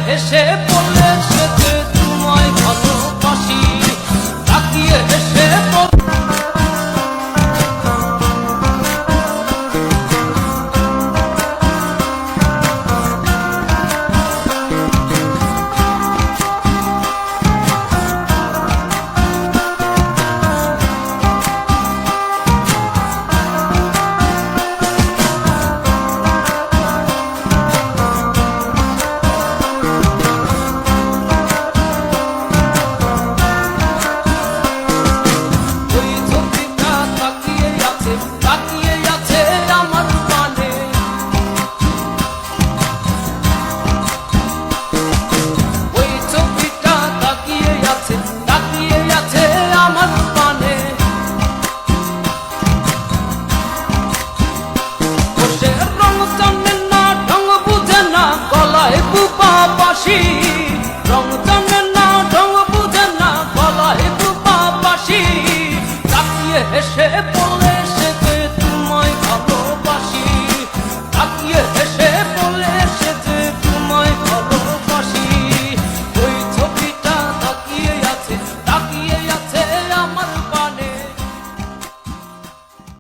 হেসে বলেছে যে তোমায় ভালোবাসি, তাকিয়ে হেসে রং জানে না ঢং বুঝে না, গলায় বুপা বাসি, তাকিয়ে হেসে